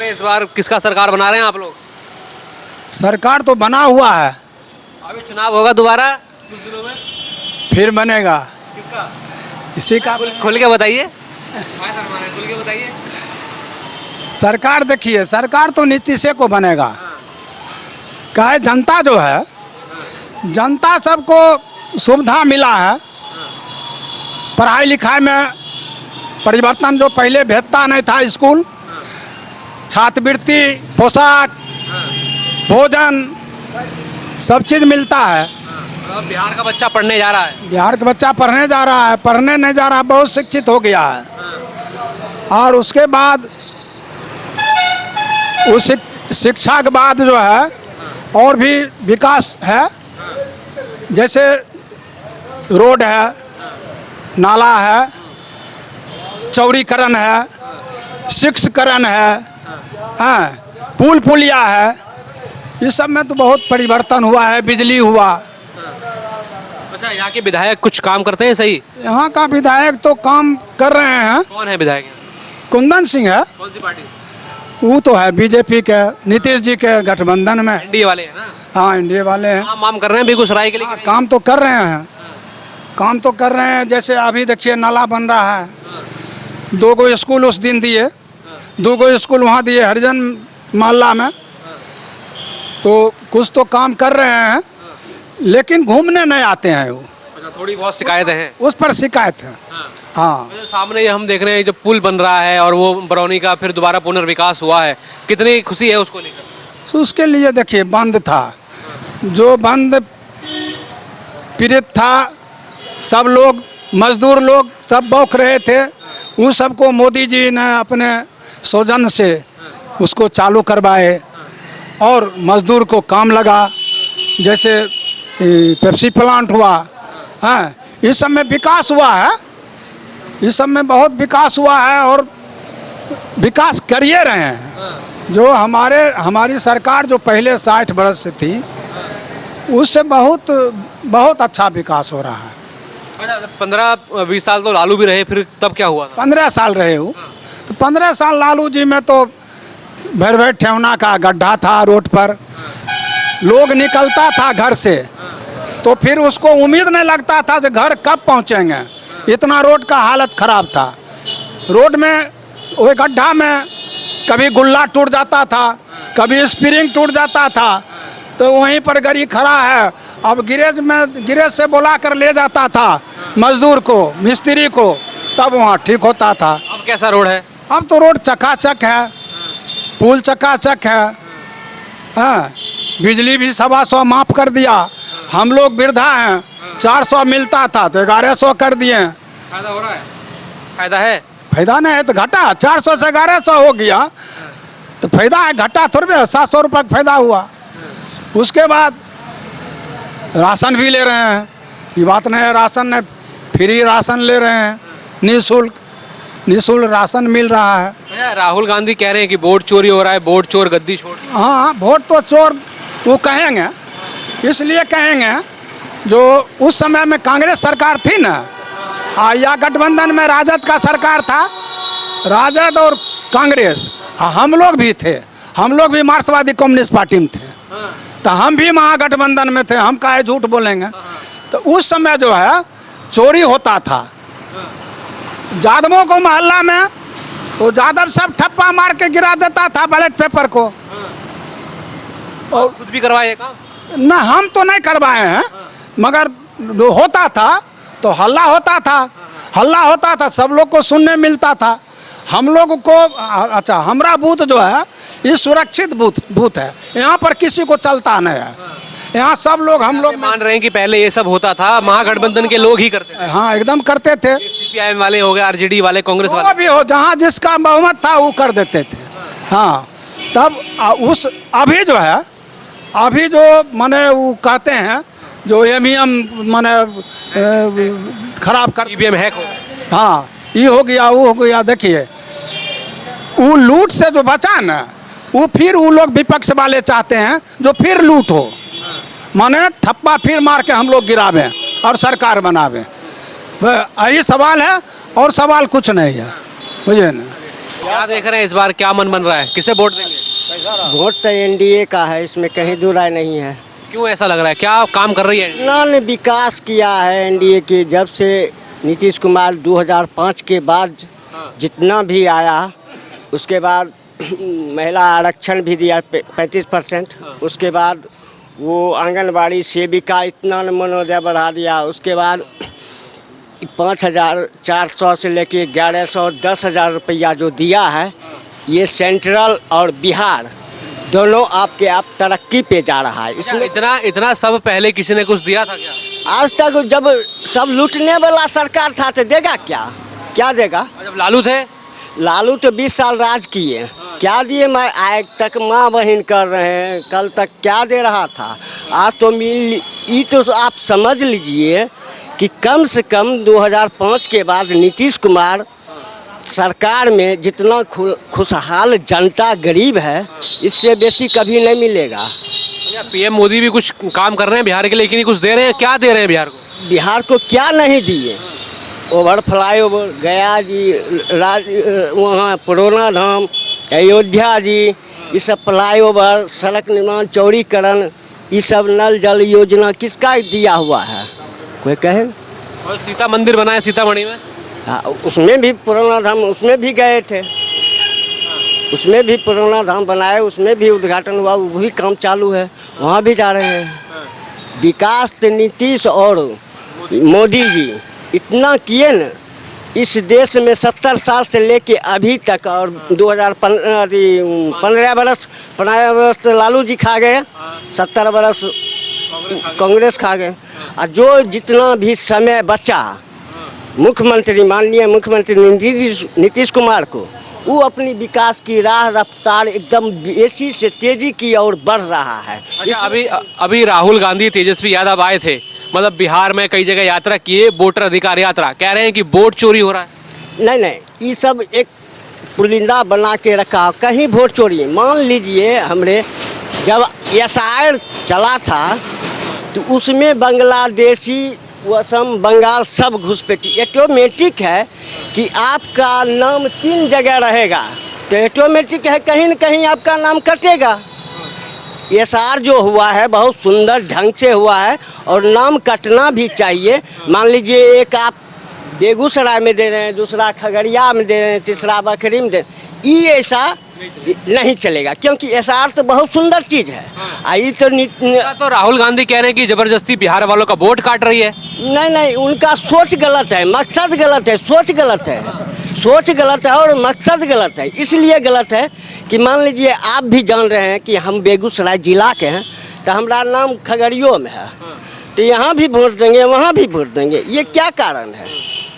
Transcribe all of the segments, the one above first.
हैं इस बार किसका सरकार बना रहे हैं आप लोग? सरकार तो बना हुआ है, अभी चुनाव होगा दोबारा कुछ दिनों में, फिर बनेगा किसका? इसी का। खुल के बताइए। हाँ सर, हमारे खुल के बताइए। सरकार देखिए, सरकार तो नीतीश को बनेगा। क्या है, जनता जो है, जनता सबको सुविधा मिला है। पढ़ाई लिखाई में परिवर्तन, जो पहले भेजता नहीं था स्कूल, छात्रवृत्ति, पोशाक, भोजन, सब चीज़ मिलता है। अब बिहार का बच्चा पढ़ने जा रहा है। बिहार का बच्चा पढ़ने जा रहा है, पढ़ने नहीं जा रहा, बहुत शिक्षित हो गया है। और उसके बाद उस शिक्षा के बाद जो है और भी विकास है, जैसे रोड है, नाला है, चौड़ीकरण है, शिक्षकरण है, पुल पुलिया है, इस सब में तो बहुत परिवर्तन हुआ है। बिजली हुआ। अच्छा, यहाँ के विधायक कुछ काम करते हैं सही? यहाँ का विधायक तो काम कर रहे हैं। कौन है विधायक? कुंदन सिंह है। कौन सी पार्टी? वो तो है बीजेपी के, नीतीश जी के गठबंधन में। एनडीए वाले हैं ना? हाँ, एनडीए वाले हैं। काम कर रहे हैं बेगूसराय के लिए? काम तो कर रहे हैं, काम तो कर रहे हैं। जैसे अभी देखिए नाला बन रहा है, 2 स्कूल उस दिन दिए, 2 स्कूल वहाँ दिए हरिजन मोहल्ला में। तो कुछ तो काम कर रहे हैं, लेकिन घूमने नहीं आते हैं वो। अच्छा, थोड़ी बहुत शिकायतें हैं उस पर शिकायत है। हाँ, अच्छा, सामने ये हम देख रहे हैं जो पुल बन रहा है और वो बरौनी का फिर दोबारा पुनर्विकास हुआ है, कितनी खुशी है उसको लेकर? तो उसके लिए देखिए बंद था, जो बंद पीड़ित था, सब लोग मजदूर लोग सब बौख रहे थे। उन सबको मोदी जी ने अपने सौजन्य से उसको चालू करवाए और मजदूर को काम लगा। जैसे पेप्सी प्लांट हुआ, हाँ, इस सब में विकास हुआ है। इस सब में बहुत विकास हुआ है और विकास करिए रहे हैं। जो हमारी सरकार जो पहले 60 बरस से थी, उससे बहुत बहुत अच्छा विकास हो रहा है। अच्छा, 15-20 साल तो लालू भी रहे, फिर तब क्या हुआ था? 15 साल रहे हो, तो 15 साल लालू जी में तो भर भर ठेवना का गड्ढा था रोड पर। लोग निकलता था घर से तो फिर उसको उम्मीद नहीं लगता था कि घर कब पहुंचेंगे। इतना रोड का हालत ख़राब था। रोड में वो गड्ढा में कभी गुल्ला टूट जाता था, कभी स्प्रिंग टूट जाता था, तो वहीं पर गाड़ी खड़ा है। अब गिरेज से बुला कर ले जाता था मजदूर को, मिस्त्री को, तब वहाँ ठीक होता था। अब कैसा रोड है? अब तो रोड चकाचक है, पुल चकाचक है। हाँ, बिजली भी 125 माफ़ कर दिया। हम लोग वृद्धा हैं, 400 मिलता था तो 1100 कर दिए। फायदा हो रहा है? फायदा है? फायदा नहीं है तो घाटा। 400 से 1100 हो गया तो फायदा है, घाटा थोड़ी है। 700 रुपये का फायदा हुआ। उसके बाद राशन भी ले रहे हैं, ये बात नहीं है राशन नहीं, फ्री राशन ले रहे हैं, निःशुल्क राशन मिल रहा है। अच्छा, राहुल गांधी कह रहे हैं कि वोट चोरी हो रहा है, वोट चोर गद्दी छोड़। हाँ, वोट तो चोर वो कहेंगे, इसलिए कहेंगे जो उस समय में कांग्रेस सरकार थी ना, या गठबंधन में राजद का सरकार था, राजद और कांग्रेस, हम लोग भी थे, हम लोग भी मार्क्सवादी कम्युनिस्ट पार्टी में थे, तो हम भी महागठबंधन में थे। हम काहे झूठ बोलेंगे। तो उस समय जो है चोरी होता था यादवों को मोहल्ला में, तो यादव सब ठप्पा मार के गिरा देता था बैलेट पेपर को। और खुद भी करवाए काम? ना, हम तो नहीं करवाए हैं, मगर होता था तो हल्ला होता था, हल्ला होता था, सब लोग को सुनने मिलता था। हम लोग को अच्छा, हमारा बूथ जो है ये सुरक्षित बूथ है, यहाँ पर किसी को चलता नहीं है। यहाँ सब लोग, हम लोग मान रहे हैं कि पहले ये सब होता था, महागठबंधन के लोग ही करते थे। हाँ, एकदम करते थे। सीपीआईएम वाले हो गए, आरजेडी वाले, कांग्रेस वाले भी हो, जहाँ जिसका बहुमत था वो कर देते थे। हाँ, तब अभी जो है, अभी जो माने वो कहते हैं जो ईवीएम माने खराब कर, ईवीएम हैक हो गए। हाँ, ये हो गया, वो हो गया। देखिए वो लूट से जो बचा ना, वो फिर वो लोग विपक्ष वाले चाहते हैं जो फिर लूट हो, माने ठप्पा फिर मार के हम लोग गिरावें और सरकार बनावें। यही सवाल है और सवाल कुछ नहीं है, बुझे ना। क्या देख रहे हैं इस बार, क्या मन बन रहा है, किसे वोट देंगे? वोट तो एनडीए का है, इसमें कहीं दो राय नहीं है। क्यों ऐसा लग रहा है, क्या काम कर रही है? ना ने विकास किया है एनडीए के, जब से नीतीश कुमार 2005 के बाद जितना भी आया, उसके बाद महिला आरक्षण भी दिया 35%, उसके बाद वो आंगनबाड़ी सेविका इतना मनोदय बढ़ा दिया, उसके बाद 5,400 से लेके 1,100 10,000 रुपया जो दिया है, ये सेंट्रल और बिहार दोनों आपके आप तरक्की पे जा रहा है। इसमें इतना सब पहले किसी ने कुछ दिया था क्या? आज तक जब सब लूटने वाला सरकार था तो देगा क्या देगा? जब लालू थे, लालू तो 20 साल राज किए, क्या दिए? मैं आज तक माँ बहन कर रहे हैं, कल तक क्या दे रहा था? आज तो ये तो आप समझ लीजिए कि कम से कम 2005 के बाद नीतीश कुमार सरकार में जितना खुशहाल जनता गरीब है, इससे बेसी कभी नहीं मिलेगा। पीएम मोदी भी कुछ काम कर रहे हैं बिहार के लिए, लेकिन कुछ दे रहे हैं, क्या दे रहे हैं बिहार को? बिहार को क्या नहीं दिए? ओवर फ्लाईओवर गया जी, वहाँ पुराना धाम, अयोध्या जी, ये सब फ्लाईओवर, सड़क निर्माण, चौड़ीकरण, ये सब नल जल योजना किसका दिया हुआ है? कोई कहे? और सीता मंदिर बनाया सीतामढ़ी में, हाँ, उसमें भी पुराना धाम, उसमें भी गए थे, उसमें भी पुराना धाम बनाए, उसमें भी उद्घाटन हुआ, वो भी काम चालू है, वहाँ भी जा रहे हैं। विकास तो नीतीश और मोदी जी इतना किए न, इस देश में 70 साल से लेके अभी तक, और 2015 बरस तो लालू जी खा गए, 70 बरस कांग्रेस खा गए, और जो जितना भी समय बचा मुख्यमंत्री, माननीय मुख्यमंत्री नीतीश कुमार को, वो अपनी विकास की राह रफ्तार एकदम बेसी से तेजी की ओर बढ़ रहा है। अच्छा, अभी राहुल गांधी, तेजस्वी यादव आए थे, मतलब बिहार में कई जगह यात्रा किए, वोटर अधिकार यात्रा, कह रहे हैं कि वोट चोरी हो रहा है। नहीं, ये सब एक पुलिंदा बना के रखा, कहीं वोट चोरी। मान लीजिए हमरे जब एसआईआर चला था तो उसमें बांग्लादेशी, असम, बंगाल सब घुसपैठी। ऑटोमेटिक है कि आपका नाम 3 जगह रहेगा, तो ऑटोमेटिक है कहीं न कहीं आपका नाम कटेगा। एसआर जो हुआ है बहुत सुंदर ढंग से हुआ है, और नाम कटना भी चाहिए। मान लीजिए एक आप बेगूसराय में दे रहे हैं, दूसरा खगड़िया में दे रहे हैं, तीसरा बखरी में दे रहे हैं, ये ऐसा नहीं चलेगा, क्योंकि एसआर तो बहुत सुंदर चीज़ है। आई तो राहुल गांधी कह रहे हैं कि जबरदस्ती बिहार वालों का वोट काट रही है। नहीं, उनका सोच गलत है, मकसद गलत है, सोच गलत है, सोच गलत है और मकसद गलत है। इसलिए गलत है कि मान लीजिए आप भी जान रहे हैं कि हम बेगूसराय जिला के हैं, तो हमारा नाम खगड़ियों में है, तो यहाँ भी वोट देंगे, वहाँ भी वोट देंगे, ये क्या कारण है?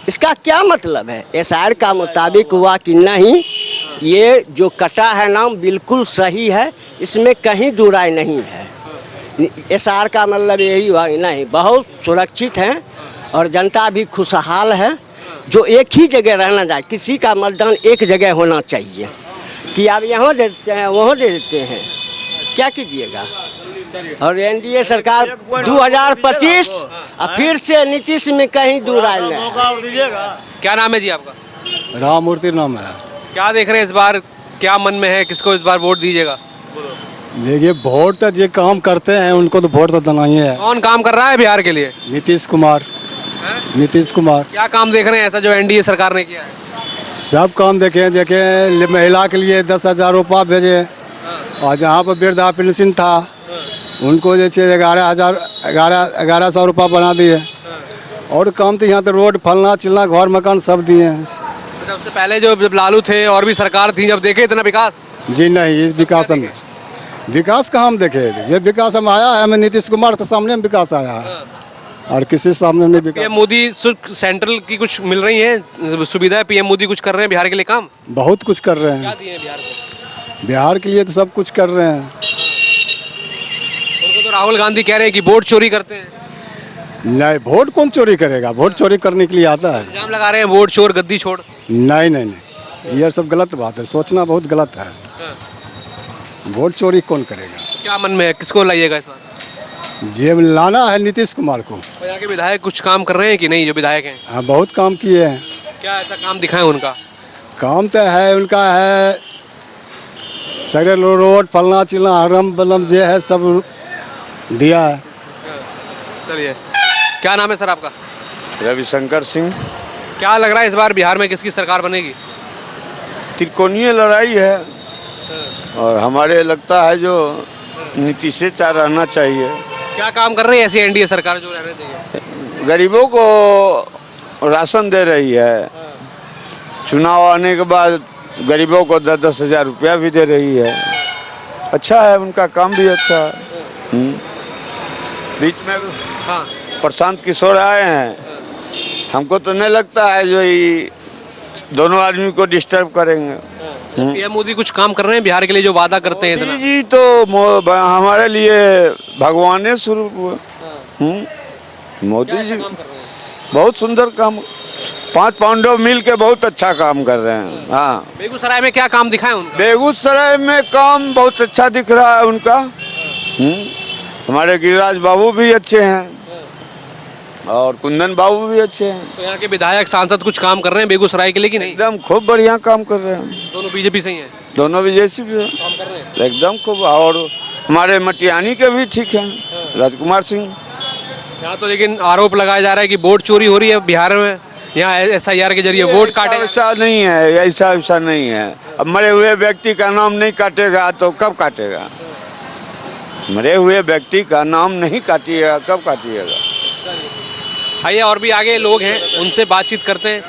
इसका क्या मतलब है? एसआईआर का मुताबिक हुआ कि नहीं, ये जो कटा है नाम बिल्कुल सही है, इसमें कहीं दो राय नहीं है। एसआईआर का मतलब यही हुआ कि नहीं, बहुत सुरक्षित हैं और जनता भी खुशहाल है। जो एक ही जगह रहना चाहिए, किसी का मतदान एक जगह होना चाहिए, कि आप यहाँ दे देते हैं, वहाँ दे देते हैं, क्या कीजिएगा? और एनडीए सरकार 2025 और फिर से नीतीश में कहीं दूर आए नहीं। क्या नाम है जी आपका? राममूर्ति नाम है। क्या देख रहे हैं इस बार, क्या मन में है, किसको इस बार वोट दीजिएगा? देखिए, वोट तो जो काम करते हैं उनको तो वोट तो देना ही है। कौन काम कर रहा है बिहार के लिए? नीतीश कुमार। नीतीश कुमार क्या काम देख रहे हैं ऐसा जो एनडीए सरकार ने किया है? सब काम देखे, महिला के लिए 10,000 रुपया भेजे, और जहाँ पर वृद्धा पेंशन था उनको जैसे 11,000 रुपया बना दिए। और काम तो यहाँ तो रोड फलना चिलना, घर मकान सब दिए हैं। उससे पहले जब लालू थे और भी सरकार थी, जब देखे इतना विकास? जी नहीं, इस विकास हम विकास का हम देखे, ये विकास हम आया है, हमें नीतीश कुमार के सामने में विकास आया है, और किसी सामने नहीं विकास। पीएम मोदी सेंट्रल की कुछ मिल रही है सुविधाएं, पीएम मोदी कुछ कर रहे हैं बिहार के लिए काम? बहुत कुछ कर रहे हैं। क्या दिए हैं बिहार को? बिहार के लिए तो सब कुछ कर रहे हैं। उनको तो राहुल गांधी कह रहे हैं कि वोट चोरी करते हैं। नहीं, वोट कौन चोरी करेगा? वोट चोरी करने के लिए आता है। इल्जाम लगा रहे हैं वोट चोर, गद्दी छोड़। नहीं, ये सब गलत बात है, सोचना बहुत गलत है। वोट चोरी कौन करेगा? क्या मन में है, किसको लाइएगा इस बार? जेब लाना है नीतीश कुमार को। यहाँ के विधायक कुछ काम कर रहे हैं कि नहीं, जो विधायक हैं? हाँ, बहुत काम किए हैं। क्या ऐसा काम दिखाएं उनका? काम तो है उनका है, सगरे रोड फलना चिलना हरम बलम जे है सब दिया है। चलिए, क्या नाम है सर आपका? रविशंकर सिंह। क्या लग रहा है इस बार बिहार में किसकी सरकार बनेगी? त्रिकोणीय लड़ाई है और हमारे लगता है जो नीतीश से चाह रहना चाहिए। क्या काम कर रही है ऐसी एनडीए सरकार जो रहना चाहिए? गरीबों को राशन दे रही है, चुनाव आने के बाद गरीबों को 10-10 हज़ार रुपया भी दे रही है। अच्छा है, उनका काम भी अच्छा है। बीच में हाँ, प्रशांत किशोर आए हैं, हमको तो नहीं लगता है जो ये दोनों आदमी को डिस्टर्ब करेंगे। पीएम मोदी कुछ काम कर रहे हैं बिहार के लिए जो वादा करते हैं इतना? मोदी जी तो हमारे लिए भगवान स्वरूप हुए। मोदी जी बहुत सुंदर काम, 5 पांडव मिल के बहुत अच्छा काम कर रहे हैं। हाँ, बेगूसराय में क्या काम दिखा है उनका? बेगूसराय में काम बहुत अच्छा दिख रहा है उनका। हमारे गिरिराज बाबू भी अच्छे हैं और कुंदन बाबू भी अच्छे हैं। तो यहाँ के विधायक सांसद कुछ काम कर रहे हैं बेगूसराय के लिए कि नहीं? एकदम खूब बढ़िया काम कर रहे हैं। दोनों बीजेपी से ही हैं, दोनों भी जैसी भी हैं। काम कर रहे हैं। एकदम खूब। और हमारे मटियानी के भी ठीक हैं, राजकुमार सिंह। यहाँ तो लेकिन आरोप लगाया जा रहा है कि वोट चोरी हो रही है बिहार में, यहाँ SIR के जरिए वोट काटे। ऐसा नहीं है, ऐसा नहीं है। अब मरे हुए व्यक्ति का नाम नहीं काटेगा तो कब काटेगा? मरे हुए व्यक्ति का नाम नहीं काटिएगा, कब काटिएगा? आइए, और भी आगे लोग हैं, उनसे बातचीत करते हैं।